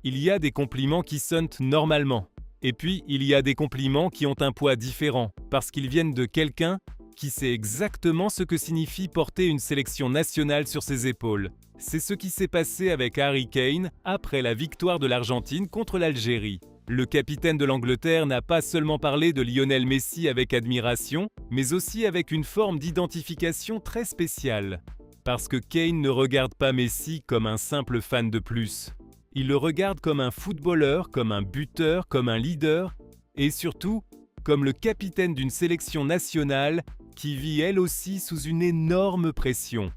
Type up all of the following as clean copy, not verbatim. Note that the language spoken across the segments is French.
il y a des compliments qui sonnent normalement. Et puis, il y a des compliments qui ont un poids différent, parce qu'ils viennent de quelqu'un qui sait exactement ce que signifie porter une sélection nationale sur ses épaules. C'est ce qui s'est passé avec Harry Kane après la victoire de l'Argentine contre l'Algérie. Le capitaine de l'Angleterre n'a pas seulement parlé de Lionel Messi avec admiration, mais aussi avec une forme d'identification très spéciale. Parce que Kane ne regarde pas Messi comme un simple fan de plus. Il le regarde comme un footballeur, comme un buteur, comme un leader, et surtout, comme le capitaine d'une sélection nationale qui vit elle aussi sous une énorme pression.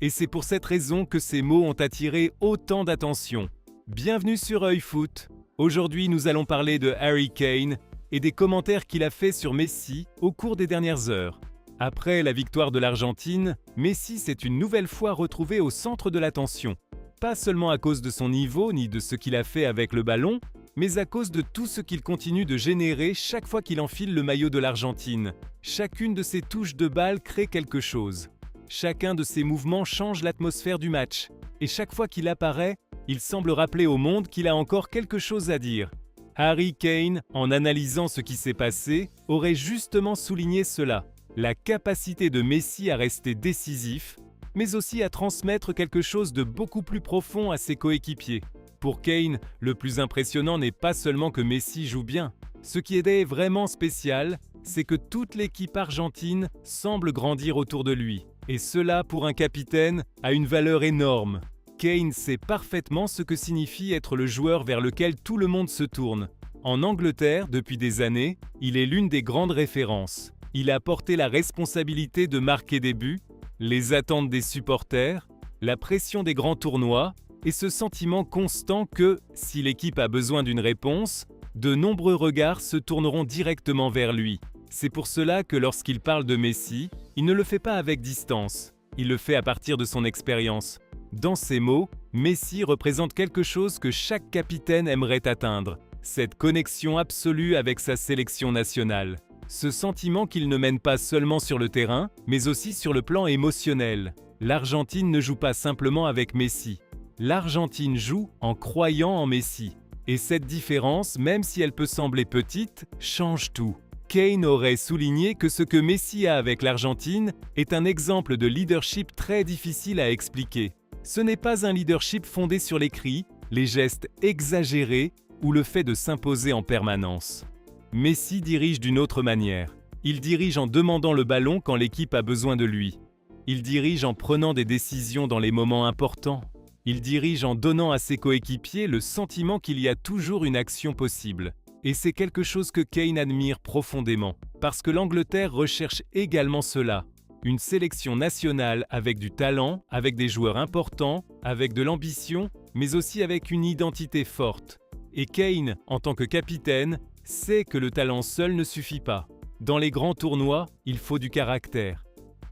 Et c'est pour cette raison que ces mots ont attiré autant d'attention. Bienvenue sur Œil Foot. Aujourd'hui, nous allons parler de Harry Kane et des commentaires qu'il a fait sur Messi au cours des dernières heures. Après la victoire de l'Argentine, Messi s'est une nouvelle fois retrouvé au centre de l'attention. Pas seulement à cause de son niveau ni de ce qu'il a fait avec le ballon, mais à cause de tout ce qu'il continue de générer chaque fois qu'il enfile le maillot de l'Argentine. Chacune de ses touches de balle crée quelque chose. Chacun de ses mouvements change l'atmosphère du match. Et chaque fois qu'il apparaît, il semble rappeler au monde qu'il a encore quelque chose à dire. Harry Kane, en analysant ce qui s'est passé, aurait justement souligné cela. La capacité de Messi à rester décisif, mais aussi à transmettre quelque chose de beaucoup plus profond à ses coéquipiers. Pour Kane, le plus impressionnant n'est pas seulement que Messi joue bien. Ce qui est vraiment spécial, c'est que toute l'équipe argentine semble grandir autour de lui. Et cela, pour un capitaine, a une valeur énorme. Kane sait parfaitement ce que signifie être le joueur vers lequel tout le monde se tourne. En Angleterre, depuis des années, il est l'une des grandes références. Il a porté la responsabilité de marquer des buts, les attentes des supporters, la pression des grands tournois et ce sentiment constant que, si l'équipe a besoin d'une réponse, de nombreux regards se tourneront directement vers lui. C'est pour cela que lorsqu'il parle de Messi, il ne le fait pas avec distance, il le fait à partir de son expérience. Dans ces mots, Messi représente quelque chose que chaque capitaine aimerait atteindre, cette connexion absolue avec sa sélection nationale. Ce sentiment qu'il ne mène pas seulement sur le terrain, mais aussi sur le plan émotionnel. L'Argentine ne joue pas simplement avec Messi. L'Argentine joue en croyant en Messi. Et cette différence, même si elle peut sembler petite, change tout. Kane aurait souligné que ce que Messi a avec l'Argentine est un exemple de leadership très difficile à expliquer. Ce n'est pas un leadership fondé sur les cris, les gestes exagérés ou le fait de s'imposer en permanence. Messi dirige d'une autre manière. Il dirige en demandant le ballon quand l'équipe a besoin de lui. Il dirige en prenant des décisions dans les moments importants. Il dirige en donnant à ses coéquipiers le sentiment qu'il y a toujours une action possible. Et c'est quelque chose que Kane admire profondément, parce que l'Angleterre recherche également cela. Une sélection nationale avec du talent, avec des joueurs importants, avec de l'ambition, mais aussi avec une identité forte. Et Kane, en tant que capitaine, sait que le talent seul ne suffit pas. Dans les grands tournois, il faut du caractère.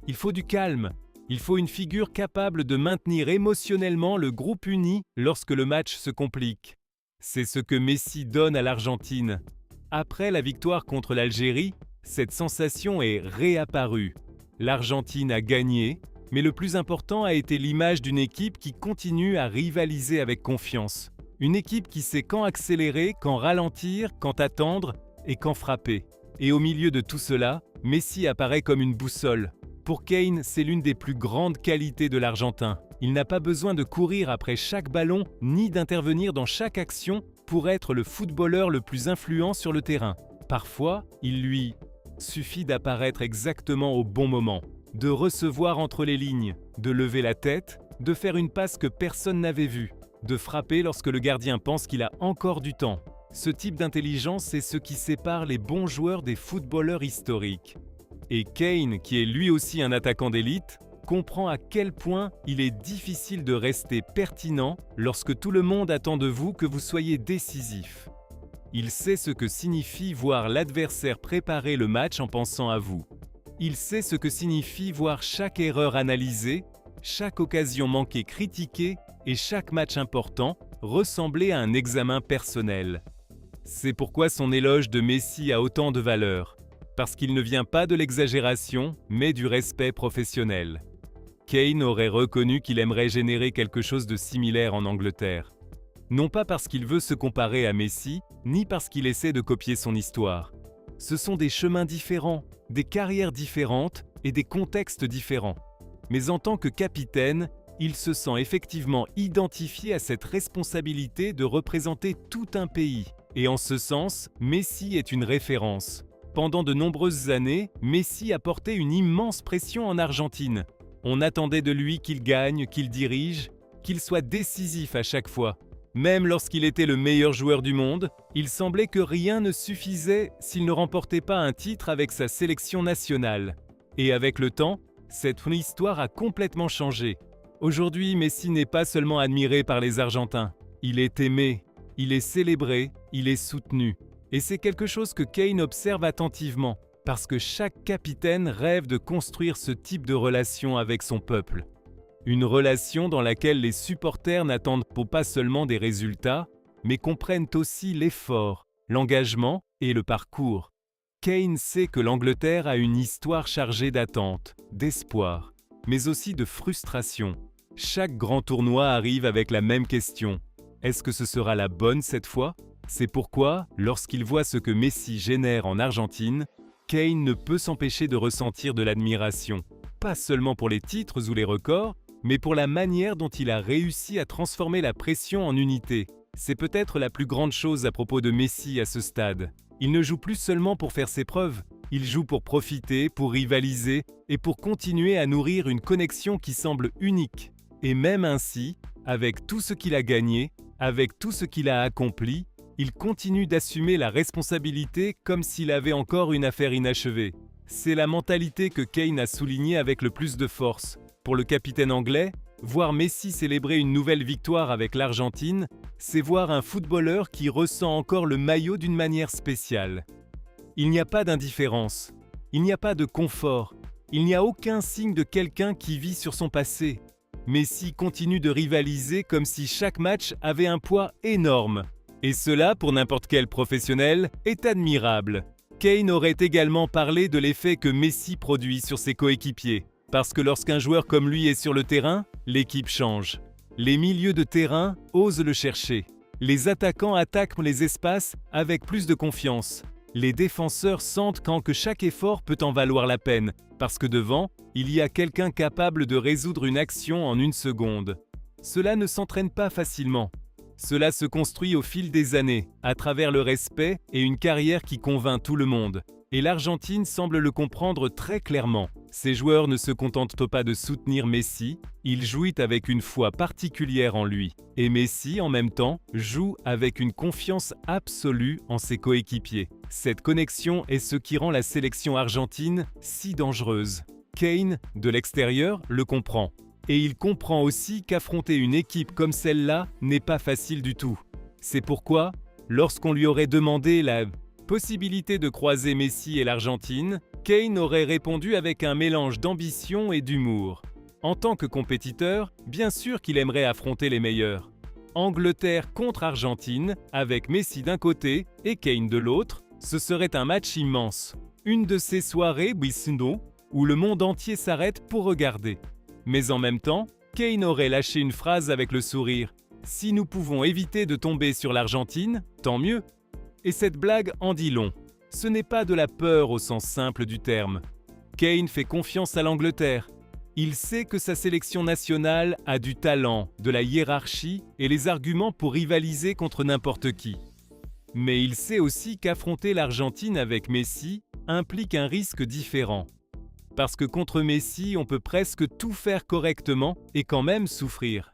Il faut du calme. Il faut une figure capable de maintenir émotionnellement le groupe uni lorsque le match se complique. C'est ce que Messi donne à l'Argentine. Après la victoire contre l'Algérie, cette sensation est réapparue. L'Argentine a gagné, mais le plus important a été l'image d'une équipe qui continue à rivaliser avec confiance. Une équipe qui sait quand accélérer, quand ralentir, quand attendre et quand frapper. Et au milieu de tout cela, Messi apparaît comme une boussole. Pour Kane, c'est l'une des plus grandes qualités de l'Argentin. Il n'a pas besoin de courir après chaque ballon, ni d'intervenir dans chaque action pour être le footballeur le plus influent sur le terrain. Parfois, il lui suffit d'apparaître exactement au bon moment, de recevoir entre les lignes, de lever la tête, de faire une passe que personne n'avait vue, de frapper lorsque le gardien pense qu'il a encore du temps. Ce type d'intelligence est ce qui sépare les bons joueurs des footballeurs historiques. Et Kane, qui est lui aussi un attaquant d'élite, comprend à quel point il est difficile de rester pertinent lorsque tout le monde attend de vous que vous soyez décisif. Il sait ce que signifie voir l'adversaire préparer le match en pensant à vous. Il sait ce que signifie voir chaque erreur analysée, chaque occasion manquée critiquée et chaque match important ressembler à un examen personnel. C'est pourquoi son éloge de Messi a autant de valeur, parce qu'il ne vient pas de l'exagération, mais du respect professionnel. Kane aurait reconnu qu'il aimerait générer quelque chose de similaire en Angleterre. Non pas parce qu'il veut se comparer à Messi, ni parce qu'il essaie de copier son histoire. Ce sont des chemins différents, des carrières différentes et des contextes différents. Mais en tant que capitaine, il se sent effectivement identifié à cette responsabilité de représenter tout un pays. Et en ce sens, Messi est une référence. Pendant de nombreuses années, Messi a porté une immense pression en Argentine. On attendait de lui qu'il gagne, qu'il dirige, qu'il soit décisif à chaque fois. Même lorsqu'il était le meilleur joueur du monde, il semblait que rien ne suffisait s'il ne remportait pas un titre avec sa sélection nationale. Et avec le temps, cette histoire a complètement changé. Aujourd'hui, Messi n'est pas seulement admiré par les Argentins. Il est aimé, il est célébré, il est soutenu. Et c'est quelque chose que Kane observe attentivement, parce que chaque capitaine rêve de construire ce type de relation avec son peuple. Une relation dans laquelle les supporters n'attendent pas seulement des résultats, mais comprennent aussi l'effort, l'engagement et le parcours. Kane sait que l'Angleterre a une histoire chargée d'attentes, d'espoir, mais aussi de frustration. Chaque grand tournoi arrive avec la même question. Est-ce que ce sera la bonne cette fois ? C'est pourquoi, lorsqu'il voit ce que Messi génère en Argentine, Kane ne peut s'empêcher de ressentir de l'admiration. Pas seulement pour les titres ou les records, mais pour la manière dont il a réussi à transformer la pression en unité. C'est peut-être la plus grande chose à propos de Messi à ce stade. Il ne joue plus seulement pour faire ses preuves, il joue pour profiter, pour rivaliser et pour continuer à nourrir une connexion qui semble unique. Et même ainsi, avec tout ce qu'il a gagné, avec tout ce qu'il a accompli, il continue d'assumer la responsabilité comme s'il avait encore une affaire inachevée. C'est la mentalité que Kane a soulignée avec le plus de force. Pour le capitaine anglais, voir Messi célébrer une nouvelle victoire avec l'Argentine, c'est voir un footballeur qui ressent encore le maillot d'une manière spéciale. Il n'y a pas d'indifférence, il n'y a pas de confort, il n'y a aucun signe de quelqu'un qui vit sur son passé. Messi continue de rivaliser comme si chaque match avait un poids énorme. Et cela, pour n'importe quel professionnel, est admirable. Kane aurait également parlé de l'effet que Messi produit sur ses coéquipiers. Parce que lorsqu'un joueur comme lui est sur le terrain, l'équipe change. Les milieux de terrain osent le chercher. Les attaquants attaquent les espaces avec plus de confiance. Les défenseurs sentent que chaque effort peut en valoir la peine, parce que devant, il y a quelqu'un capable de résoudre une action en une seconde. Cela ne s'entraîne pas facilement. Cela se construit au fil des années, à travers le respect et une carrière qui convainc tout le monde. Et l'Argentine semble le comprendre très clairement. Ces joueurs ne se contentent pas de soutenir Messi, ils jouent avec une foi particulière en lui. Et Messi, en même temps, joue avec une confiance absolue en ses coéquipiers. Cette connexion est ce qui rend la sélection argentine si dangereuse. Kane, de l'extérieur, le comprend. Et il comprend aussi qu'affronter une équipe comme celle-là n'est pas facile du tout. C'est pourquoi, lorsqu'on lui aurait demandé la possibilité de croiser Messi et l'Argentine, Kane aurait répondu avec un mélange d'ambition et d'humour. En tant que compétiteur, bien sûr qu'il aimerait affronter les meilleurs. Angleterre contre Argentine, avec Messi d'un côté et Kane de l'autre, ce serait un match immense. Une de ces soirées où le monde entier s'arrête pour regarder. Mais en même temps, Kane aurait lâché une phrase avec le sourire. « Si nous pouvons éviter de tomber sur l'Argentine, tant mieux !» Et cette blague en dit long. Ce n'est pas de la peur au sens simple du terme. Kane fait confiance à l'Angleterre. Il sait que sa sélection nationale a du talent, de la hiérarchie et les arguments pour rivaliser contre n'importe qui. Mais il sait aussi qu'affronter l'Argentine avec Messi implique un risque différent. Parce que contre Messi, on peut presque tout faire correctement et quand même souffrir.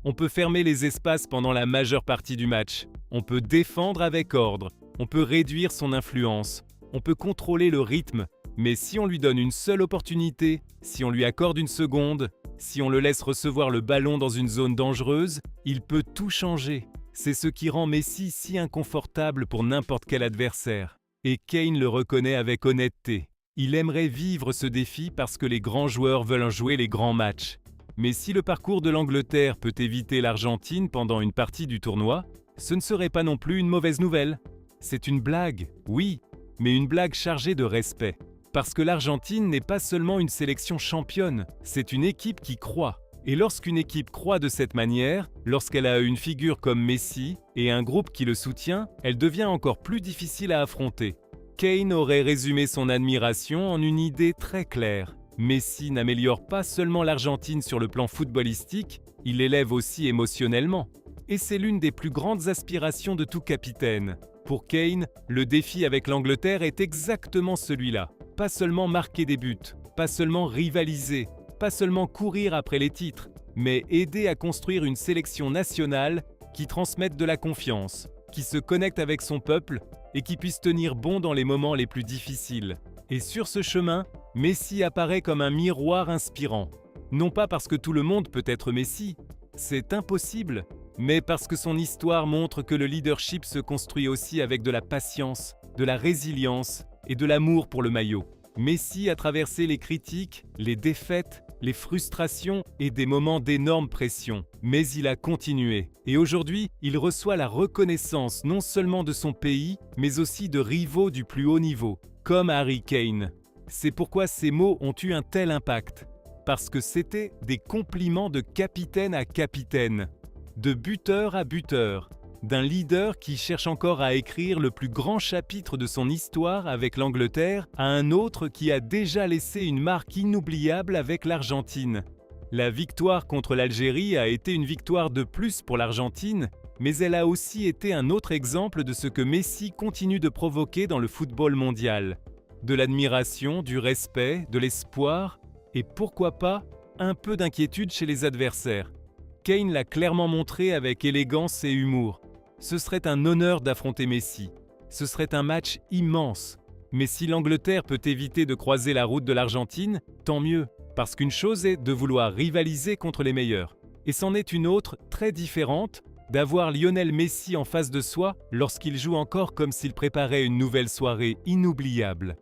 On peut fermer les espaces pendant la majeure partie du match. On peut défendre avec ordre. On peut réduire son influence. On peut contrôler le rythme. Mais si on lui donne une seule opportunité, si on lui accorde une seconde, si on le laisse recevoir le ballon dans une zone dangereuse, il peut tout changer. C'est ce qui rend Messi si inconfortable pour n'importe quel adversaire. Et Kane le reconnaît avec honnêteté. Il aimerait vivre ce défi parce que les grands joueurs veulent jouer les grands matchs. Mais si le parcours de l'Angleterre peut éviter l'Argentine pendant une partie du tournoi, ce ne serait pas non plus une mauvaise nouvelle. C'est une blague, oui, mais une blague chargée de respect. Parce que l'Argentine n'est pas seulement une sélection championne, c'est une équipe qui croit. Et lorsqu'une équipe croît de cette manière, lorsqu'elle a une figure comme Messi et un groupe qui le soutient, elle devient encore plus difficile à affronter. Kane aurait résumé son admiration en une idée très claire. Messi n'améliore pas seulement l'Argentine sur le plan footballistique, il l'élève aussi émotionnellement. Et c'est l'une des plus grandes aspirations de tout capitaine. Pour Kane, le défi avec l'Angleterre est exactement celui-là. Pas seulement marquer des buts, pas seulement rivaliser, pas seulement courir après les titres, mais aider à construire une sélection nationale qui transmette de la confiance, qui se connecte avec son peuple et qui puisse tenir bon dans les moments les plus difficiles. Et sur ce chemin, Messi apparaît comme un miroir inspirant. Non pas parce que tout le monde peut être Messi, c'est impossible, mais parce que son histoire montre que le leadership se construit aussi avec de la patience, de la résilience et de l'amour pour le maillot. Messi a traversé les critiques, les défaites, les frustrations et des moments d'énorme pression. Mais il a continué. Et aujourd'hui, il reçoit la reconnaissance non seulement de son pays, mais aussi de rivaux du plus haut niveau, comme Harry Kane. C'est pourquoi ces mots ont eu un tel impact. Parce que c'était des compliments de capitaine à capitaine, de buteur à buteur, d'un leader qui cherche encore à écrire le plus grand chapitre de son histoire avec l'Angleterre à un autre qui a déjà laissé une marque inoubliable avec l'Argentine. La victoire contre l'Algérie a été une victoire de plus pour l'Argentine, mais elle a aussi été un autre exemple de ce que Messi continue de provoquer dans le football mondial. De l'admiration, du respect, de l'espoir, et pourquoi pas, un peu d'inquiétude chez les adversaires. Kane l'a clairement montré avec élégance et humour. Ce serait un honneur d'affronter Messi. Ce serait un match immense. Mais si l'Angleterre peut éviter de croiser la route de l'Argentine, tant mieux, parce qu'une chose est de vouloir rivaliser contre les meilleurs. Et c'en est une autre, très différente, d'avoir Lionel Messi en face de soi lorsqu'il joue encore comme s'il préparait une nouvelle soirée inoubliable.